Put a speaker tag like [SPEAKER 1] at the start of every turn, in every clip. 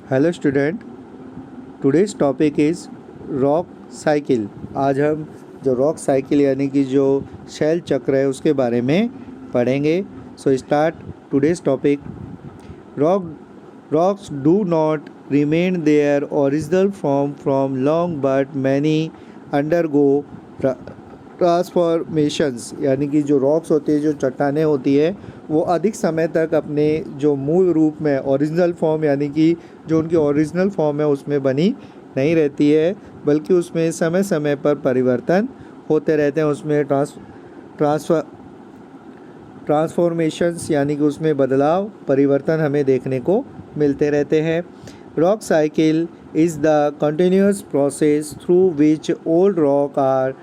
[SPEAKER 1] Hello student, today's topic is rock cycle. आज हम जो रॉक साइकिल यानी कि जो शैल चक्र है उसके बारे में पढ़ेंगे। So start today's topic. Rocks do not remain their original form from long but many undergo transformations. यानी कि जो रॉक्स होती है, जो चट्टानें होती है, वो अधिक समय तक अपने जो मूल रूप में ओरिजिनल फॉर्म यानी कि जो उनकी ओरिजिनल फॉर्म है उसमें बनी नहीं रहती है, बल्कि उसमें समय समय पर परिवर्तन होते रहते हैं। उसमें ट्रांसफॉर्मेशंस यानी कि उसमें बदलाव, परिवर्तन हमें देखने को मिलते रहते हैं। Rock cycle is the continuous process through which old rock are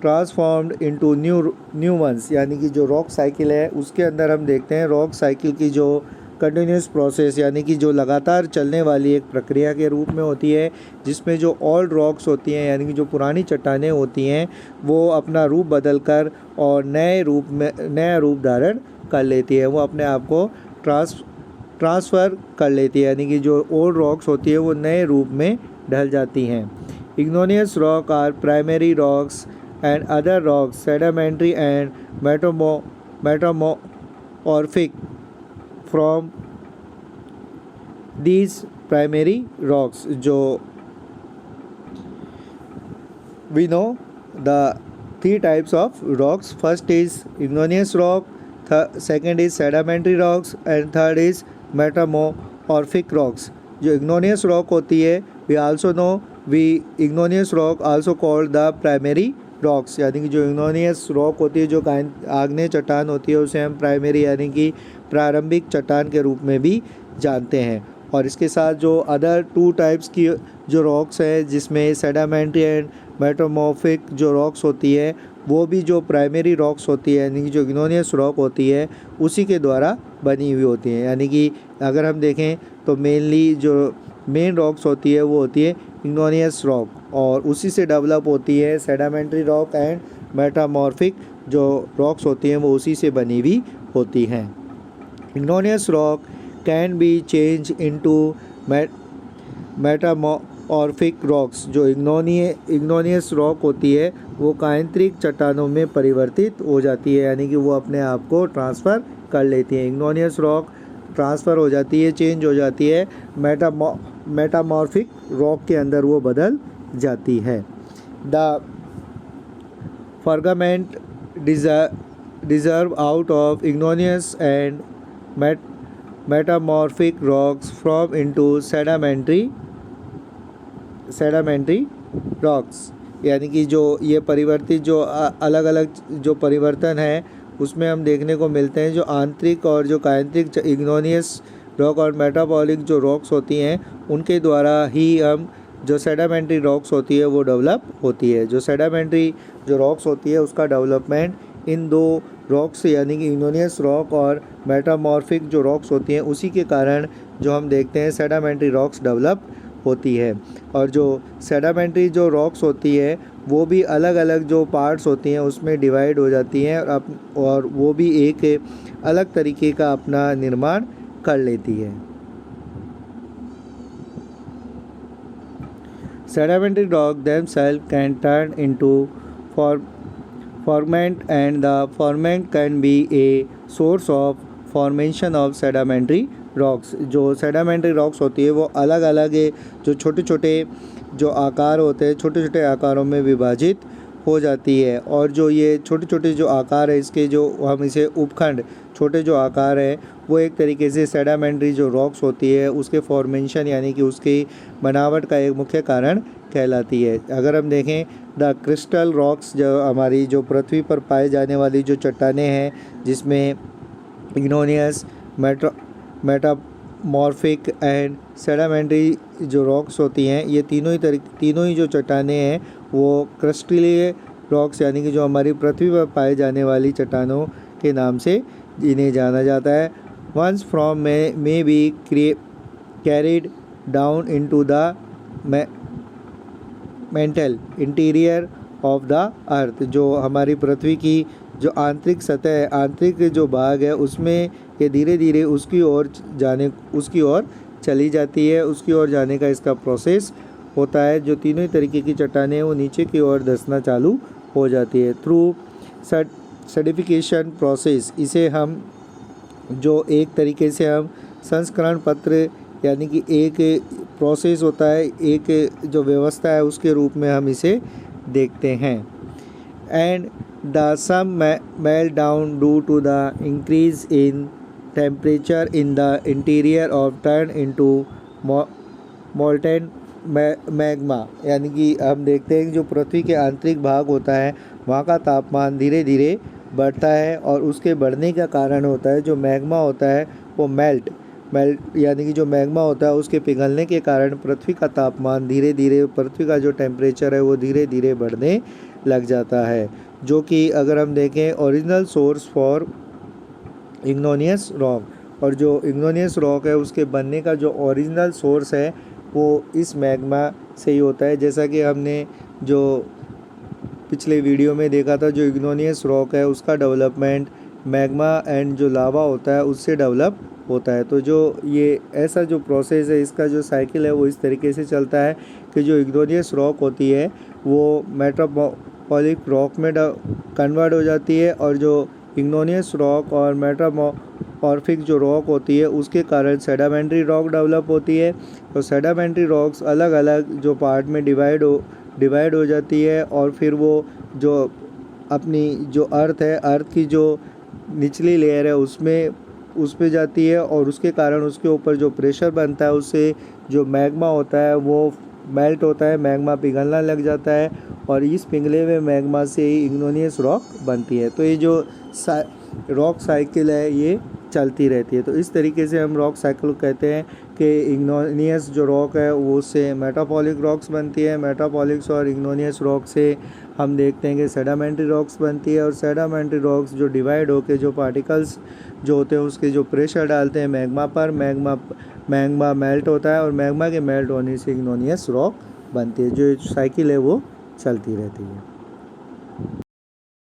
[SPEAKER 1] transformed into new ones. यानी कि जो रॉक साइकिल है उसके अंदर हम देखते हैं रॉक साइकिल की जो कंटिन्यूस प्रोसेस यानी कि जो लगातार चलने वाली एक प्रक्रिया के रूप में होती है, जिसमें जो ओल्ड रॉक्स होती हैं यानी कि जो पुरानी चट्टानें होती हैं वो अपना रूप बदल कर और नया रूप धारण कर लेती है। वो अपने आप को ट्रांसफ़र कर लेती है, यानी कि जो ओल्ड रॉक्स होती है वो नए रूप में ढल जाती हैं। Igneous rock are primary rocks and other rocks, sedimentary and metamorphic from these primary rocks. जो we know the three types of rocks. First is igneous rock, second is sedimentary rocks and third is metamorphic rocks. जो igneous rock होती है, we also know igneous rock also called the primary rocks. यानी कि जो igneous rock होती है, जो आग्नेय चट्टान होती है, उसे हम प्राइमरी यानी कि प्रारंभिक चट्टान के रूप में भी जानते हैं। और इसके साथ जो अदर टू टाइप्स की जो रॉक्स है, जिसमें सेडामेंट्री एंड मेटामॉर्फिक जो रॉक्स होती है, वो भी जो प्राइमरी रॉक्स होती है यानी कि जो इग्नोनियस रॉक होती है उसी के द्वारा बनी हुई होती है। यानी कि अगर हम देखें तो मेनली जो मेन रॉक्स होती है वो होती है इग्नोनियस रॉक, और उसी से डेवलप होती है सेडामेंट्री रॉक एंड मेटामॉर्फिक जो रॉक्स होती हैं वो उसी से बनी हुई होती हैं। Igneous rock can be change into metamorphic rocks. जो इग्नोनियस रॉक होती है वो कायांतरिक चट्टानों में परिवर्तित हो जाती है, यानी कि वो अपने आप को ट्रांसफ़र कर लेती है। इग्नोनियस रॉक ट्रांसफ़र हो जाती है, चेंज हो जाती है, मेटामॉर्फिक रॉक के अंदर वो बदल जाती है। The fragment deserve out of igneous and metamorphic rocks from into sedimentary rocks. यानी कि जो ये परिवर्तित जो अलग अलग जो परिवर्तन है उसमें हम देखने को मिलते हैं, जो आंतरिक और जो कायांतरिक इग्नोनियस रॉक और मेटाबॉलिक जो रॉक्स होती हैं उनके द्वारा ही हम जो सेडामेंट्री रॉक्स होती है वो डेवलप होती है। जो सेडामेंट्री जो रॉक्स होती है उसका डेवलपमेंट इन दो रॉक्स यानी कि इग्नोनियस रॉक और मेटामॉर्फिक जो रॉक्स होती हैं उसी के कारण जो हम देखते हैं सेडामेंट्री रॉक्स डेवलप होती है। और जो सेडामेंट्री जो रॉक्स होती है वो भी अलग अलग जो पार्ट्स होती हैं उसमें डिवाइड हो जाती हैं और वो भी एक अलग तरीके का अपना निर्माण कर लेती है। Sedimentary rock themselves can turn into fragment, and the fragment can be a source of formation of sedimentary rocks. जो sedimentary rocks होती है वो अलग अलग जो छोटे छोटे जो आकार होते हैं, छोटे छोटे आकारों में विभाजित हो जाती है। और जो ये छोटे छोटे जो आकार है इसके जो हम इसे उपखंड छोटे जो आकार है वो एक तरीके से सेडामेंट्री जो रॉक्स होती है उसके फॉर्मेशन यानी कि उसकी बनावट का एक मुख्य कारण कहलाती है। अगर हम देखें द क्रिस्टल रॉक्स, जो हमारी जो पृथ्वी पर पाए जाने वाली जो चट्टानें हैं जिसमें इग्नोनियस मेटामॉर्फिक एंड सेडामेंट्री जो रॉक्स होती हैं, ये तीनों ही जो चट्टानें हैं वो क्रिस्टलीय रॉक्स यानी कि जो हमारी पृथ्वी पर पाए जाने वाली चट्टानों के नाम से इन्हें जाना जाता है। Ones from may be carried down into the mantle interior of the earth. जो हमारी पृथ्वी की जो आंतरिक सतह है, आंतरिक जो भाग है, उसमें ये धीरे धीरे उसकी ओर चली जाती है, उसकी ओर जाने का इसका प्रोसेस होता है। जो तीनों ही तरीके की चट्टानें हैं वो नीचे की ओर धंसना चालू हो जाती है थ्रू सडिफिकेशन प्रोसेस। इसे हम जो एक तरीके से हम संस्करण पत्र यानी कि एक प्रोसेस होता है, एक जो व्यवस्था है उसके रूप में हम इसे देखते हैं। And the some melt down due to the increase in temperature in the interior of turn into molten magma. यानी कि हम देखते हैं कि जो पृथ्वी के आंतरिक भाग होता है वहाँ का तापमान धीरे धीरे बढ़ता है और उसके बढ़ने का कारण होता है जो मैग्मा होता है वो मेल्ट यानी कि जो मैग्मा होता है उसके पिघलने के कारण पृथ्वी का तापमान धीरे धीरे, पृथ्वी का जो टेम्परेचर है वो धीरे धीरे बढ़ने लग जाता है। जो कि अगर हम देखें ओरिजिनल सोर्स फॉर इग्नोनियस रॉक, और जो इग्नोनियस रॉक है उसके बनने का जो ओरिजिनल सोर्स है वो इस मैग्मा से ही होता है। जैसा कि हमने जो पिछले वीडियो में देखा था, जो इग्नोनियस रॉक है उसका डेवलपमेंट मैग्मा एंड जो लावा होता है उससे डेवलप होता है। तो जो ये ऐसा जो प्रोसेस है, इसका जो साइकिल है वो इस तरीके से चलता है कि जो इग्नोनियस रॉक होती है वो मेटामॉर्फिक रॉक में कन्वर्ट हो जाती है, और जो इग्नोनियस रॉक और मेटामॉर्फिक जो रॉक होती है उसके कारण सेडामेंट्री रॉक डेवलप होती है। तो सेडामेंट्री रॉक्स अलग अलग जो पार्ट में डिवाइड हो जाती है, और फिर वो जो अपनी जो अर्थ है, अर्थ की जो निचली लेयर है उस पे जाती है, और उसके कारण उसके ऊपर जो प्रेशर बनता है उससे जो मैग्मा होता है वो मेल्ट होता है, मैग्मा पिघलना लग जाता है, और इस पिघले हुए मैग्मा से ही इग्नोनियस रॉक बनती है। तो ये जो रॉक साइकिल है ये चलती रहती है। तो इस तरीके से हम रॉक साइकिल कहते हैं कि इग्नोनियस जो रॉक है वो से मेटापॉलिक रॉक्स बनती है, मेटापॉलिक्स और इग्नोनियस रॉक से हम देखते हैं कि सेडामेंट्री रॉक्स बनती है, और सेडामेंट्री रॉक्स जो डिवाइड होकर जो पार्टिकल्स जो होते हैं उसके जो प्रेशर डालते हैं मैग्मा पर, मैग्मा मेल्ट होता है, और मैग्मा के मेल्ट होने से इग्नोनियस रॉक बनती है। जो साइकिल है वो चलती रहती है।